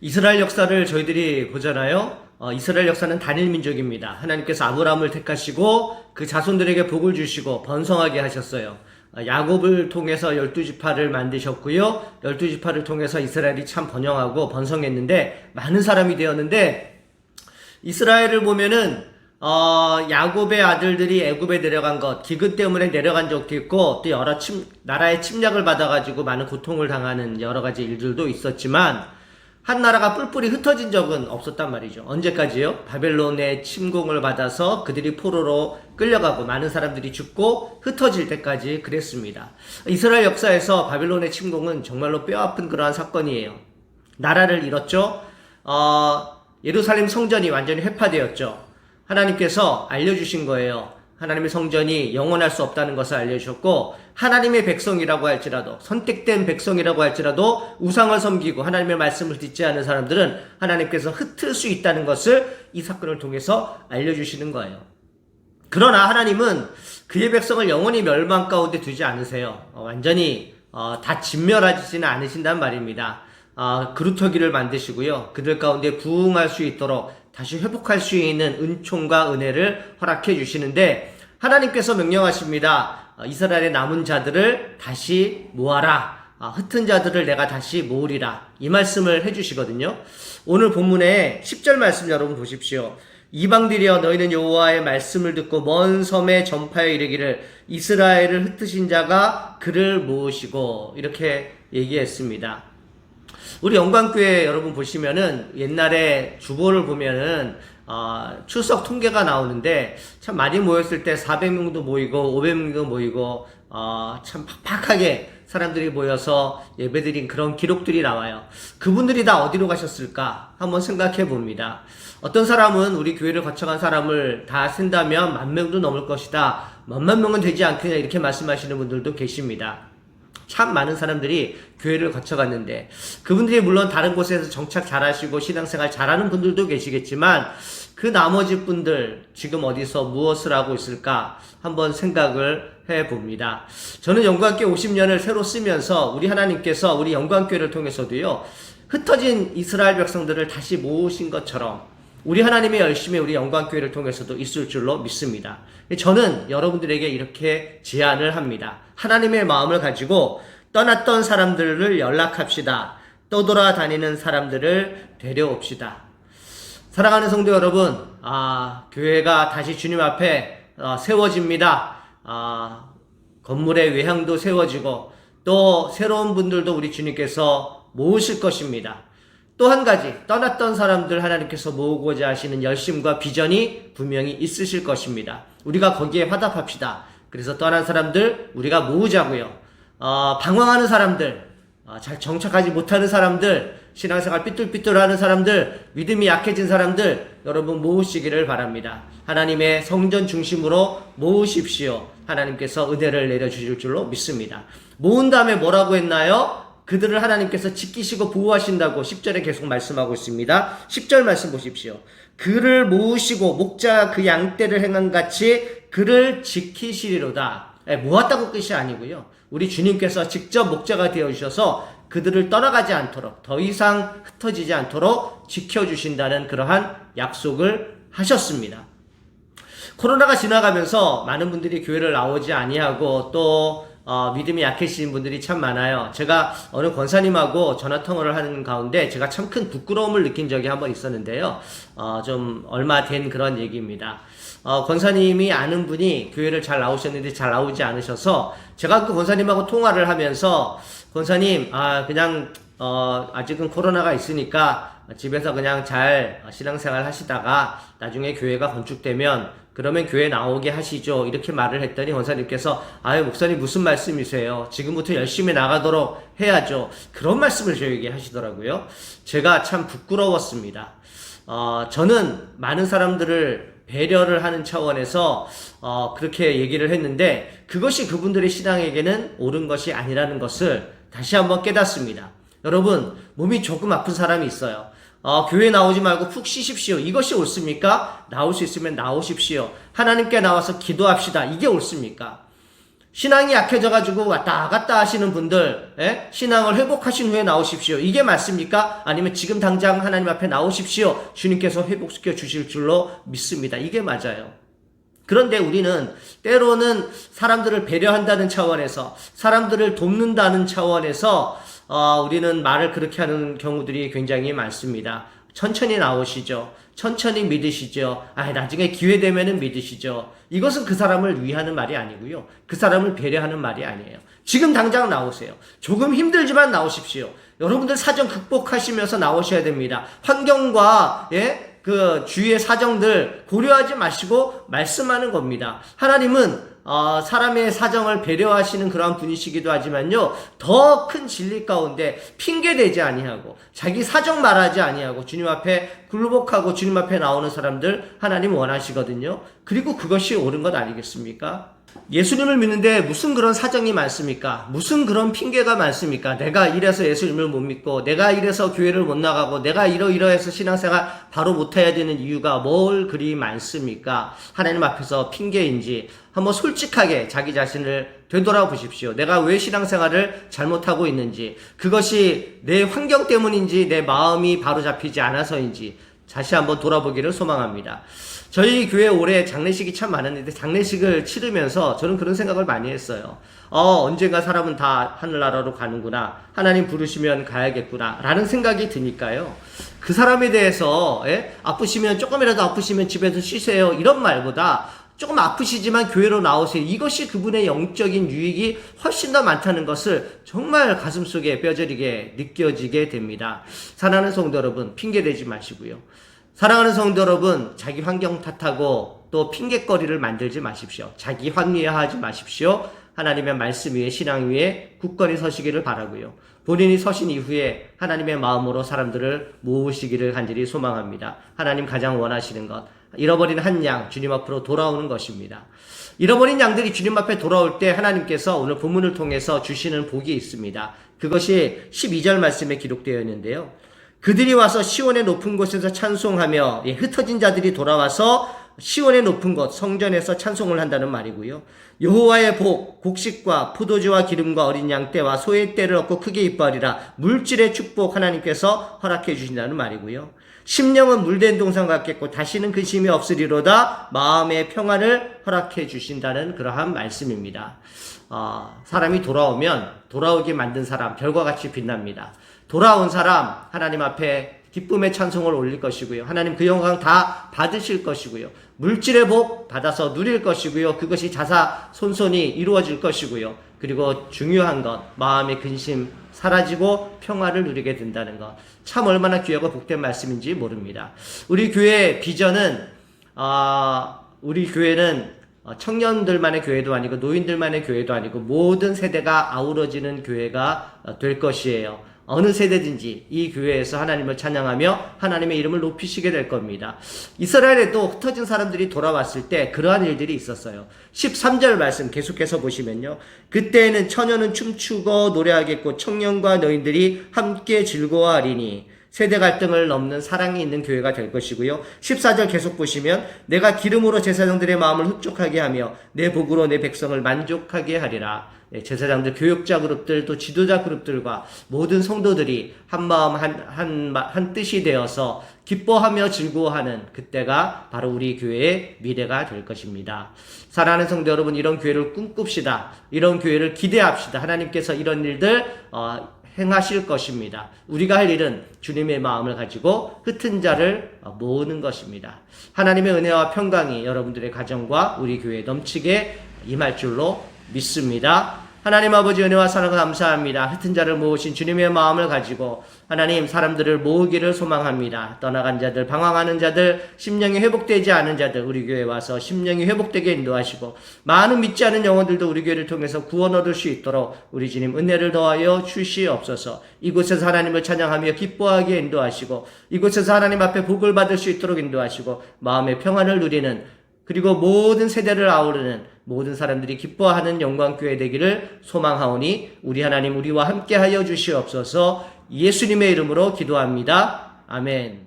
이스라엘 역사를 저희들이 보잖아요. 이스라엘 역사는 단일 민족입니다. 하나님께서 아브라함을 택하시고 그 자손들에게 복을 주시고 번성하게 하셨어요. 야곱을 통해서 12지파를 만드셨고요. 12지파를 통해서 이스라엘이 참 번영하고 번성했는데 많은 사람이 되었는데, 이스라엘을 보면은 야곱의 아들들이 애굽에 내려간 것, 기근 때문에 내려간 적도 있고, 또 여러 나라의 침략을 받아가지고 많은 고통을 당하는 여러 가지 일들도 있었지만, 한 나라가 뿔뿔이 흩어진 적은 없었단 말이죠. 언제까지요? 바벨론의 침공을 받아서 그들이 포로로 끌려가고 많은 사람들이 죽고 흩어질 때까지 그랬습니다. 이스라엘 역사에서 바벨론의 침공은 정말로 뼈아픈 그러한 사건이에요. 나라를 잃었죠. 예루살렘 성전이 완전히 회파되었죠. 하나님께서 알려주신 거예요. 하나님의 성전이 영원할 수 없다는 것을 알려주셨고, 하나님의 백성이라고 할지라도, 선택된 백성이라고 할지라도 우상을 섬기고 하나님의 말씀을 듣지 않은 사람들은 하나님께서 흩을 수 있다는 것을 이 사건을 통해서 알려주시는 거예요. 그러나 하나님은 그의 백성을 영원히 멸망 가운데 두지 않으세요. 완전히 다 진멸하지는 않으신단 말입니다. 그루터기를 만드시고요. 그들 가운데 부흥할 수 있도록 다시 회복할 수 있는 은총과 은혜를 허락해 주시는데, 하나님께서 명령하십니다. 이스라엘의 남은 자들을 다시 모아라. 흩은 자들을 내가 다시 모으리라. 이 말씀을 해주시거든요. 오늘 본문의 10절 말씀 여러분 보십시오. 이방들이여 너희는 여호와의 말씀을 듣고 먼 섬에 전파하여 이르기를 이스라엘을 흩으신 자가 그를 모으시고, 이렇게 얘기했습니다. 우리 영광교회 여러분 보시면은 옛날에 주보를 보면은 출석 통계가 나오는데, 참 많이 모였을 때 400명도 모이고 500명도 모이고 참 팍팍하게 사람들이 모여서 예배드린 그런 기록들이 나와요. 그분들이 다 어디로 가셨을까 한번 생각해 봅니다. 어떤 사람은 우리 교회를 거쳐간 사람을 다 쓴다면 10,000명도 넘을 것이다, 10,000명은 되지 않겠냐, 이렇게 말씀하시는 분들도 계십니다. 참 많은 사람들이 교회를 거쳐갔는데, 그분들이 물론 다른 곳에서 정착 잘하시고 신앙생활 잘하는 분들도 계시겠지만, 그 나머지 분들 지금 어디서 무엇을 하고 있을까 한번 생각을 해봅니다. 저는 영광교회 50년을 새로 쓰면서 우리 하나님께서 우리 영광교회를 통해서도요, 흩어진 이스라엘 백성들을 다시 모으신 것처럼 우리 하나님의 열심히 우리 영광교회를 통해서도 있을 줄로 믿습니다. 저는 여러분들에게 이렇게 제안을 합니다. 하나님의 마음을 가지고 떠났던 사람들을 연락합시다. 떠돌아다니는 사람들을 데려옵시다. 사랑하는 성도 여러분, 교회가 다시 주님 앞에 세워집니다. 건물의 외향도 세워지고 또 새로운 분들도 우리 주님께서 모으실 것입니다. 또 한 가지, 떠났던 사람들 하나님께서 모으고자 하시는 열심과 비전이 분명히 있으실 것입니다. 우리가 거기에 화답합시다. 그래서 떠난 사람들 우리가 모으자고요. 방황하는 사람들, 잘 정착하지 못하는 사람들, 신앙생활 삐뚤삐뚤하는 사람들, 믿음이 약해진 사람들 여러분 모으시기를 바랍니다. 하나님의 성전 중심으로 모으십시오. 하나님께서 은혜를 내려주실 줄로 믿습니다. 모은 다음에 뭐라고 했나요? 그들을 하나님께서 지키시고 보호하신다고 10절에 계속 말씀하고 있습니다. 10절 말씀 보십시오. 그를 모으시고 목자 그 양떼를 행한 같이 그를 지키시리로다. 모았다고 끝이 아니고요. 우리 주님께서 직접 목자가 되어주셔서 그들을 떠나가지 않도록, 더 이상 흩어지지 않도록 지켜주신다는 그러한 약속을 하셨습니다. 코로나가 지나가면서 많은 분들이 교회를 나오지 아니하고 또 믿음이 약해지신 분들이 참 많아요. 제가 어느 권사님하고 전화통화를 하는 가운데 제가 참 큰 부끄러움을 느낀 적이 한번 있었는데요. 좀 얼마 된 그런 얘기입니다. 권사님이 아는 분이 교회를 잘 나오셨는데 잘 나오지 않으셔서 제가 그 권사님하고 통화를 하면서, 권사님, 그냥 아직은 코로나가 있으니까 집에서 그냥 잘 신앙생활 하시다가 나중에 교회가 건축되면 그러면 교회 나오게 하시죠, 이렇게 말을 했더니 권사님께서 목사님 무슨 말씀이세요? 지금부터 열심히 나가도록 해야죠, 그런 말씀을 저에게 하시더라고요. 제가 참 부끄러웠습니다. 저는 많은 사람들을 배려를 하는 차원에서 그렇게 얘기를 했는데, 그것이 그분들의 신앙에게는 옳은 것이 아니라는 것을 다시 한번 깨닫습니다. 여러분, 몸이 조금 아픈 사람이 있어요. 교회 나오지 말고 푹 쉬십시오, 이것이 옳습니까? 나올 수 있으면 나오십시오. 하나님께 나와서 기도합시다, 이게 옳습니까? 신앙이 약해져가지고 왔다 갔다 하시는 분들, 신앙을 회복하신 후에 나오십시오. 이게 맞습니까? 아니면 지금 당장 하나님 앞에 나오십시오. 주님께서 회복시켜 주실 줄로 믿습니다. 이게 맞아요. 그런데 우리는 때로는 사람들을 배려한다는 차원에서, 사람들을 돕는다는 차원에서 우리는 말을 그렇게 하는 경우들이 굉장히 많습니다. 천천히 나오시죠. 천천히 믿으시죠. 나중에 기회 되면은 믿으시죠. 이것은 그 사람을 위하는 말이 아니고요. 그 사람을 배려하는 말이 아니에요. 지금 당장 나오세요. 조금 힘들지만 나오십시오. 여러분들 사정 극복하시면서 나오셔야 됩니다. 환경과 그 주위의 사정들 고려하지 마시고 말씀하는 겁니다. 하나님은 사람의 사정을 배려하시는 그러한 분이시기도 하지만요, 더 큰 진리 가운데 핑계대지 아니하고 자기 사정 말하지 아니하고 주님 앞에 굴복하고 주님 앞에 나오는 사람들 하나님 원하시거든요. 그리고 그것이 옳은 것 아니겠습니까? 예수님을 믿는데 무슨 그런 사정이 많습니까? 무슨 그런 핑계가 많습니까? 내가 이래서 예수님을 못 믿고, 내가 이래서 교회를 못 나가고, 내가 이러이러해서 신앙생활 바로 못해야 되는 이유가 뭘 그리 많습니까? 하나님 앞에서 핑계인지 한번 솔직하게 자기 자신을 되돌아보십시오. 내가 왜 신앙생활을 잘못하고 있는지, 그것이 내 환경 때문인지 내 마음이 바로 잡히지 않아서인지 다시 한번 돌아보기를 소망합니다. 저희 교회 올해 장례식이 참 많았는데 장례식을 치르면서 저는 그런 생각을 많이 했어요. 언젠가 사람은 다 하늘나라로 가는구나. 하나님 부르시면 가야겠구나. 라는 생각이 드니까요. 그 사람에 대해서 아프시면 조금이라도 아프시면 집에서 쉬세요. 이런 말보다 조금 아프시지만 교회로 나오세요. 이것이 그분의 영적인 유익이 훨씬 더 많다는 것을 정말 가슴속에 뼈저리게 느껴지게 됩니다. 사랑하는 성도 여러분, 핑계대지 마시고요. 사랑하는 성도 여러분, 자기 환경 탓하고 또 핑계거리를 만들지 마십시오. 자기 합리화하지 마십시오. 하나님의 말씀 위에, 신앙 위에 굳건히 서시기를 바라고요. 본인이 서신 이후에 하나님의 마음으로 사람들을 모으시기를 간절히 소망합니다. 하나님 가장 원하시는 것, 잃어버린 한 양 주님 앞으로 돌아오는 것입니다. 잃어버린 양들이 주님 앞에 돌아올 때 하나님께서 오늘 본문을 통해서 주시는 복이 있습니다. 그것이 12절 말씀에 기록되어 있는데요. 그들이 와서 시온의 높은 곳에서 찬송하며, 흩어진 자들이 돌아와서 시온의 높은 곳 성전에서 찬송을 한다는 말이고요. 여호와의 복, 곡식과 포도주와 기름과 어린 양 떼와 소의 떼를 얻고 크게 이뻐하리라. 물질의 축복 하나님께서 허락해 주신다는 말이고요. 심령은 물된 동산 같겠고 다시는 근심이 없으리로다. 마음의 평안을 허락해 주신다는 그러한 말씀입니다. 사람이 돌아오면 돌아오게 만든 사람 별과 같이 빛납니다. 돌아온 사람 하나님 앞에 기쁨의 찬송을 올릴 것이고요. 하나님 그 영광 다 받으실 것이고요. 물질의 복 받아서 누릴 것이고요. 그것이 자사손손이 이루어질 것이고요. 그리고 중요한 것, 마음의 근심 사라지고 평화를 누리게 된다는 것. 참 얼마나 귀하고 복된 말씀인지 모릅니다. 우리 교회의 비전은 우리 교회는 청년들만의 교회도 아니고 노인들만의 교회도 아니고 모든 세대가 아우러지는 교회가 될 것이에요. 어느 세대든지 이 교회에서 하나님을 찬양하며 하나님의 이름을 높이시게 될 겁니다. 이스라엘에도 흩어진 사람들이 돌아왔을 때 그러한 일들이 있었어요. 13절 말씀 계속해서 보시면요. 그때에는 처녀는 춤추고 노래하겠고 청년과 노인들이 함께 즐거워하리니 세대 갈등을 넘는 사랑이 있는 교회가 될 것이고요. 14절 계속 보시면 내가 기름으로 제사장들의 마음을 흡족하게 하며 내 복으로 내 백성을 만족하게 하리라. 제사장들, 교육자 그룹들, 또 지도자 그룹들과 모든 성도들이 한 마음 한 뜻이 되어서 기뻐하며 즐거워하는 그때가 바로 우리 교회의 미래가 될 것입니다. 사랑하는 성도 여러분, 이런 교회를 꿈꿉시다. 이런 교회를 기대합시다. 하나님께서 이런 일들 행하실 것입니다. 우리가 할 일은 주님의 마음을 가지고 흩은 자를 모으는 것입니다. 하나님의 은혜와 평강이 여러분들의 가정과 우리 교회에 넘치게 임할 줄로 믿습니다. 하나님 아버지 은혜와 사랑 감사합니다. 흩은 자를 모으신 주님의 마음을 가지고 하나님 사람들을 모으기를 소망합니다. 떠나간 자들, 방황하는 자들, 심령이 회복되지 않은 자들 우리 교회에 와서 심령이 회복되게 인도하시고 많은 믿지 않은 영혼들도 우리 교회를 통해서 구원 얻을 수 있도록 우리 주님 은혜를 더하여 주시옵소서. 이곳에서 하나님을 찬양하며 기뻐하게 인도하시고 이곳에서 하나님 앞에 복을 받을 수 있도록 인도하시고 마음의 평안을 누리는 그리고 모든 세대를 아우르는 모든 사람들이 기뻐하는 영광교회 되기를 소망하오니 우리 하나님 우리와 함께하여 주시옵소서. 예수님의 이름으로 기도합니다. 아멘.